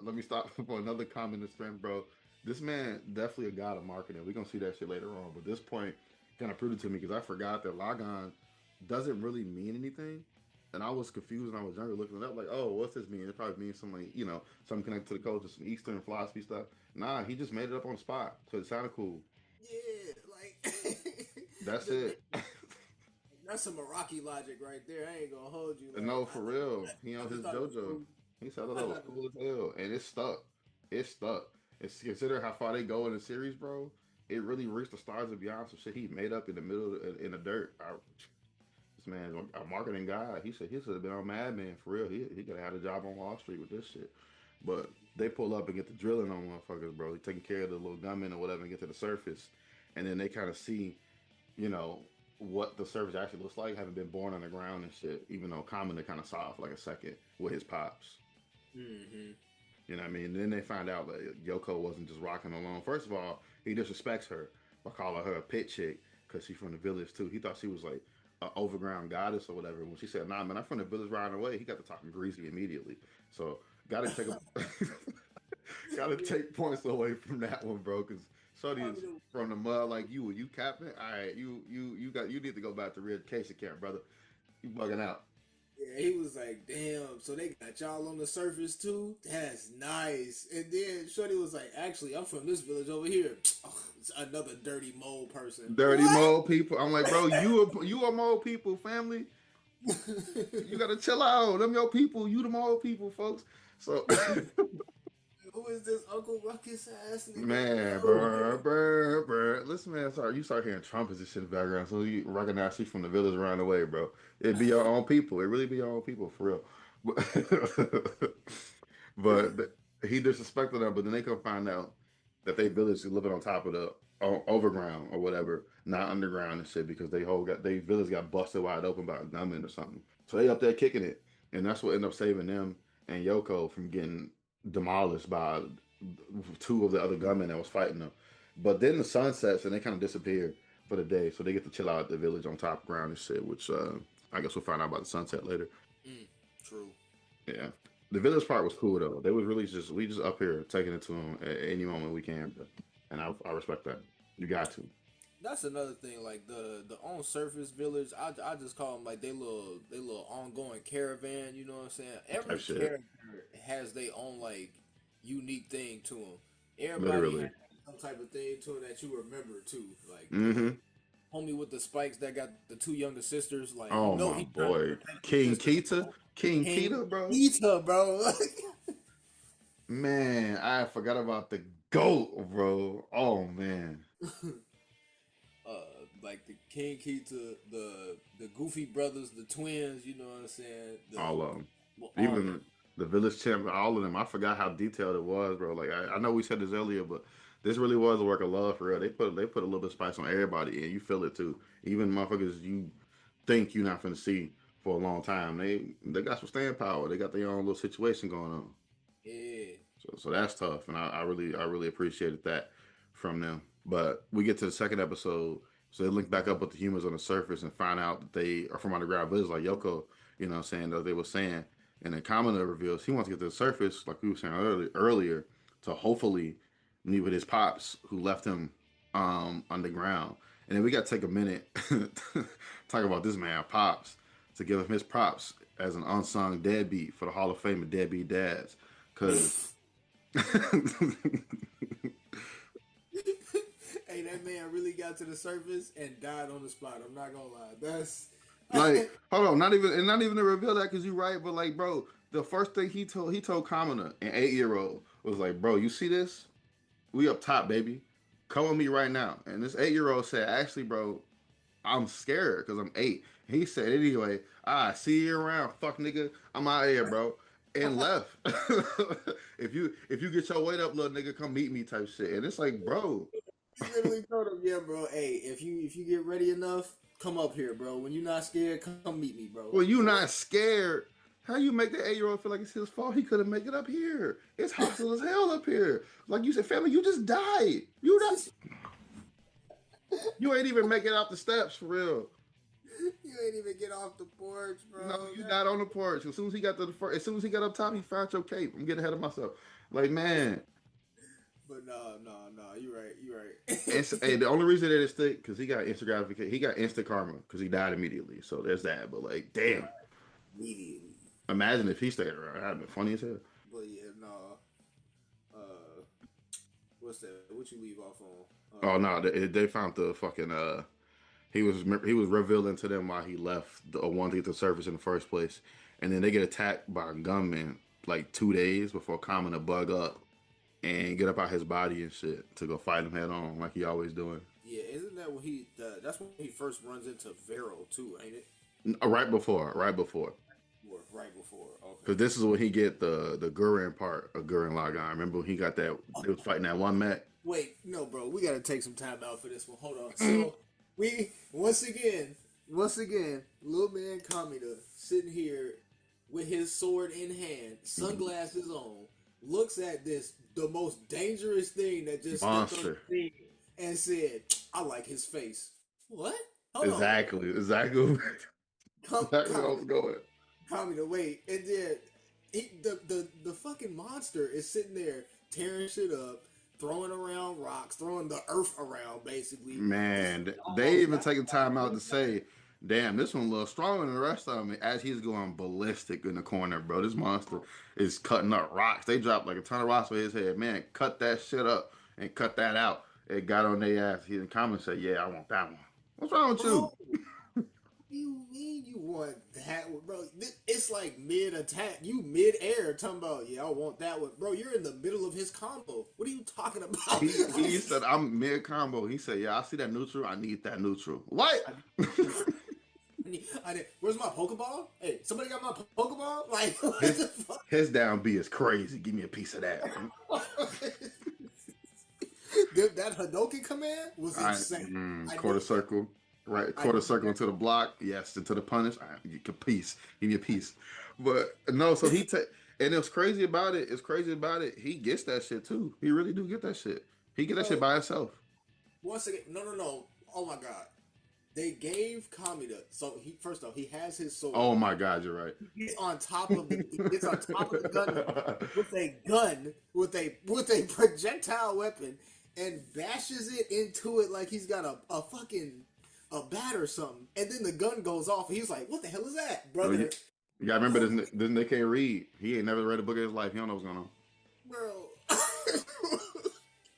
let me stop for another comment and strength, bro. This man definitely a god of marketing. We're gonna see that shit later on. But this point kind of proved it to me because I forgot that Lagan doesn't really mean anything. And I was confused when I was younger looking it up, like, oh, what's this mean? It probably means something like, something connected to the culture, some Eastern philosophy stuff. Nah, he just made it up on the spot because it sounded cool. Yeah, like That's it. that's some Iraqi logic right there. I ain't gonna hold you. No, for real. He on I just his thought it was JoJo. cool. He said that I was thought it was cool as hell, and it stuck. It stuck. It's consider how far they go in the series, bro. It really reached the stars and beyond some shit he made up in the middle in the dirt. This man's a marketing guy. He said he should have been on Mad Men for real. He could have had a job on Wall Street with this shit. But they pull up and get the drilling on motherfuckers, bro. He taking care of the little gunman or whatever and get to the surface, and then they kind of see you know, what the surface actually looks like, having been born on the ground and shit, even though Common kind of saw for like a second with his pops. hmm You know what I mean? And then they find out that Yoko wasn't just rocking alone. First of all, he disrespects her by calling her a pit chick because she's from the village too. He thought she was like an overground goddess or whatever. When she said, "Nah, man, I'm from the village riding away," he got to talking greasy immediately. So got to take a got to yeah, take points away from that one, bro. Because Shorty I is mean, from the mud like you. You capping? All right, you need to go back to re-education camp, brother. You bugging out. yeah, he was like, "Damn, so they got y'all on the surface too? That's nice." And then Shorty was like, "Actually, I'm from this village over here. Oh, it's another dirty mole person." Dirty What? mole people. I'm like, bro, you are mole people, family. You gotta chill out. Them your people. You them mole people, folks. So, Who is this Uncle Ruckus ass nigga? man, No. bro. Listen, man. Sorry, you start hearing trumpets and shit in the background, so you recognize she's from the village around the way, bro. It be your own people. It really be your own people for real. But, but he disrespected them. But then they come find out that they village is living on top of the overground or whatever, not underground and shit, because they village got busted wide open by a gunman or something. So they up there kicking it, and that's what ended up saving them and Yoko from getting demolished by two of the other gunmen that was fighting them. But then the sun sets and they kind of disappear for the day, so they get to chill out at the village on top ground and shit. Which I guess we'll find out about the sunset later. Mm, true. Yeah, the village part was cool though. They was really just we just up here taking it to them at any moment we can, and I respect that. You got to That's another thing. Like the on surface village, I just call them like they little ongoing caravan. You know what I'm saying? type Every shit. character has their own like unique thing to them. Everybody has Literally. some type of thing to them that you remember too. Like the Mm-hmm. homie with the spikes that got the two younger sisters. Like you Oh know my he trying to boy, protect his King sisters, Kita, bro. King King Kita, bro. Ita, bro. Man, I forgot about the goat, bro. Oh man, Like the King Kita, the Goofy brothers, the twins. You know what I'm saying? all of them. Well, all of them. Even the village champ, all of them. I forgot how detailed it was, bro. Like I know we said this earlier, but this really was a work of love for real. They put a little bit of spice on everybody, and you feel it too. Even motherfuckers you think you're not gonna see for a long time. They got some staying power. They got their own little situation going on. Yeah. So that's tough, and I really appreciated that from them. But we get to the second episode, so they link back up with the humans on the surface and find out that they are from underground village, like Yoko. What I'm saying that they were saying, and then Kamina reveals he wants to get to the surface, like we were saying earlier, to hopefully meet with his pops who left him underground. And then we got to take a minute talk about this man pops to give him his props as an unsung deadbeat for the Hall of Fame of deadbeat dads, because Hey, that man really got to the surface and died on the spot. I'm not gonna lie. That's like, hold on, not even to reveal that because you're right, but like, bro, the first thing he told Kamina, an 8-year old, was like, bro, you see this? We up top, baby. Come with me right now. And this 8-year old said, actually, bro, I'm scared because I'm 8. He said, anyway, see you around, fuck nigga. I'm out of here, bro. And left. If you get your weight up, little nigga, come meet me type shit. And it's like, bro, he literally told him, "Yeah, bro. Hey, if you get ready enough, come up here, bro. When you're not scared, come meet me, bro." well, you What? not scared. How you make that 8-year old feel like it's his fault? He couldn't make it up here. It's hostile as hell up here. Like you said, family, you just died. You ain't even make it out the steps for real. You ain't even get off the porch, No, bro. you not on the porch. As soon as he got to the first, as soon as he got up top, he found your cape. I'm getting ahead of myself. Like man, But no, no, no. You right. You hey, right. the only reason that it stick because he got instant gratification. He got instant karma because he died immediately. So there's that. But like, damn, Immediately. imagine if he stayed around. That'd been funny as hell. But yeah, no. What's that? What you leave off on? Oh no, they found the fucking he was revealing to them why he left the one to get the surface in the first place, and then they get attacked by a gunman like 2 days before calming the bug up and get up out his body and shit to go fight him head on like he always doing. Yeah, isn't that when that's when he first runs into Vero too, ain't it? Right before, Or right before. because Okay. this is when he get the Gurren part of Gurren Lagann. Remember when he got that? They was fighting that one mech. Wait, no, bro. We gotta take some time out for this one. Hold on. So we once again, little man Kamina sitting here with his sword in hand, sunglasses on, looks at this the most dangerous thing that just stepped on Monster. the scene and said, "I like his face." What? Hold on. Exactly. Exactly where I Come, was going. Tommy to wait, and then the fucking monster is sitting there tearing shit up, throwing around rocks, throwing the earth around, basically. This Man, they almost even got taking time out to one shot. say, "Damn, this one a little stronger than the rest of them." As he's going ballistic in the corner, bro, this monster is cutting up rocks. They dropped like a ton of rocks for his head. Man, cut that shit up and cut that out. It got on their ass. He in the comments said, "Yeah, I want that one." What's wrong with you? Bro, what do you mean you want that one, bro? It's like mid attack, you mid air talking about, yeah, I want that one, bro. You're in the middle of his combo. What are you talking about? He said, "I'm mid combo." He said, "Yeah, I see that neutral. I need that neutral." What? Where's my Pokeball? Hey, somebody got my Pokeball? Like, what his the fuck? his down B is crazy. Give me a piece of that. That Hadoken command was All right, insane. I quarter need that. circle, right? I Quarter need circle that. into the block, yes, into the punish. All right, you can piece, give me a piece. But no, so he take, and it's crazy about it. It's crazy about it. He gets that shit too. He really do get that shit. He get that shit Bro, by himself. once again, no, no, no. Oh my god. They gave Kamida, so he first off, he has his sword. Oh my God, you're right. He gets on top of he gets on top of the gun with a projectile weapon and bashes it into it like he's got a fucking a bat or something. And then the gun goes off and he's like, what the hell is that, Oh, brother? you gotta remember this nigga can't read. He ain't never read a book in his life. He don't know what's going on. Bro.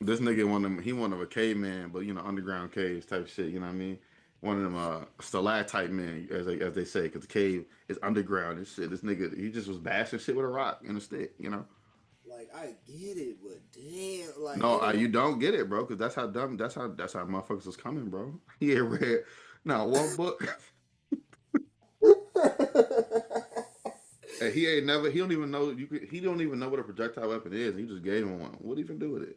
This nigga one of a caveman, but underground caves type shit. You know what I mean? One of them stalactite men, as they say, because the cave is underground and shit. This nigga, he just was bashing shit with a rock and a stick. Like I get it, but damn, like No, ain't nobody. you don't get it, bro, because that's how dumb. That's how motherfuckers was coming, bro. He ain't read not one book, and he ain't never. He don't even know He don't even know what a projectile weapon is. He just gave him one. What do you even do with it?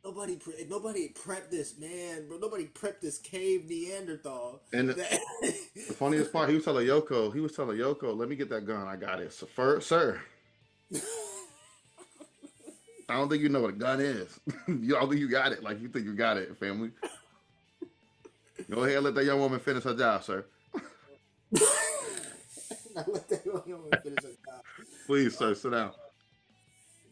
Nobody prepped this man, bro. Nobody prepped this cave Neanderthal. And That the funniest part, he was telling Yoko, "Let me get that gun. I got it, so, sir. I don't think you know what a gun is. You don't think you got it. Like you think you got it, family. Go ahead, and let that young woman finish her job, sir. I let that go on and finish a job. Please, sir, sit down.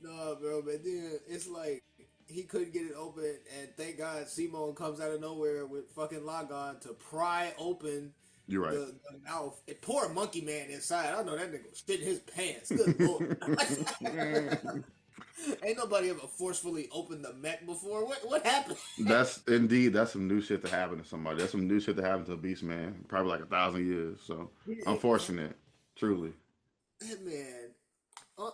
No, bro, but then it's like he couldn't get it open, and thank God Simone comes out of nowhere with fucking Logon to pry open You're right. the mouth. And poor monkey man inside. I know that nigga was shitting his pants. Good lord. Ain't nobody ever forcefully opened the mech before. What happened? That's some new shit to happen to somebody. That's some new shit to happen to a beast man. Probably like 1,000 years. So unfortunate, truly. That man,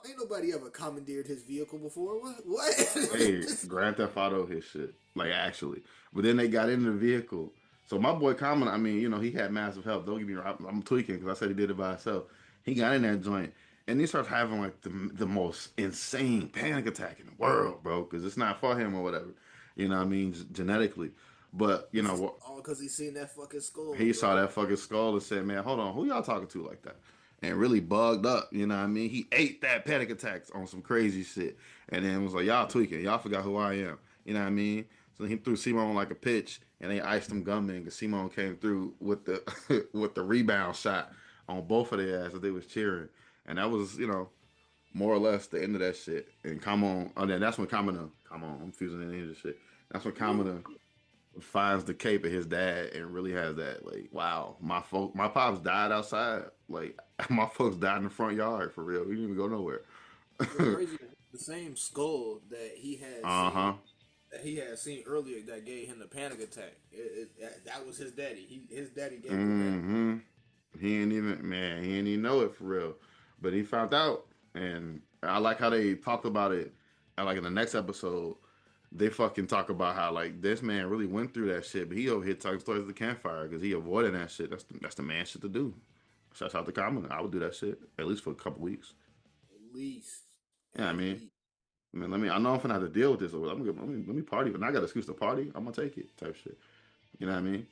ain't nobody ever commandeered his vehicle before. What? Hey, Grand Theft Auto his shit, like actually. But then they got into the vehicle. So my boy Common, I mean, he had massive help. Don't get me wrong, I'm tweaking because I said he did it by himself. He got in that joint, and he starts having like the most insane panic attack in the world, bro. Because it's not for him or whatever. You know what I mean, genetically. But what? All because he seen that fucking skull, He saw bro. that fucking skull and said, "Man, hold on, who y'all talking to like that?" And really bugged up. You know what I mean? He ate that panic attacks on some crazy shit, and then was like, "Y'all tweaking. Y'all forgot who I am." You know what I mean? So he threw Simon like a pitch, and they iced them gunmen. Because Simone came through with the with the rebound shot on both of their asses. They was cheering, and that was more or less the end of that shit. And come on, oh, then that's when Kamina, come on, I'm fusing in into shit. That's when Kamina finds the cape of his dad and really has that like, wow, my pops died outside. Like my folks died in the front yard for real. We didn't even go nowhere. What's crazy is the same skull Uh huh. that he had seen earlier that gave him the panic attack. That was his daddy. His daddy gave him the panic. Mm-hmm. He ain't even know it for real, but he found out, and I like how they talked about it. And like in the next episode, they fucking talk about how like this man really went through that shit, but he over here talking stories at the campfire because he avoided that shit. That's the man shit to do. Shouts out to Common. I would do that shit at least for a couple weeks. At least, Yeah, at least. I mean, I know I'm gonna have to deal with this. Let me party, but I got an excuse to party. I'm gonna take it, type shit. You know what I mean?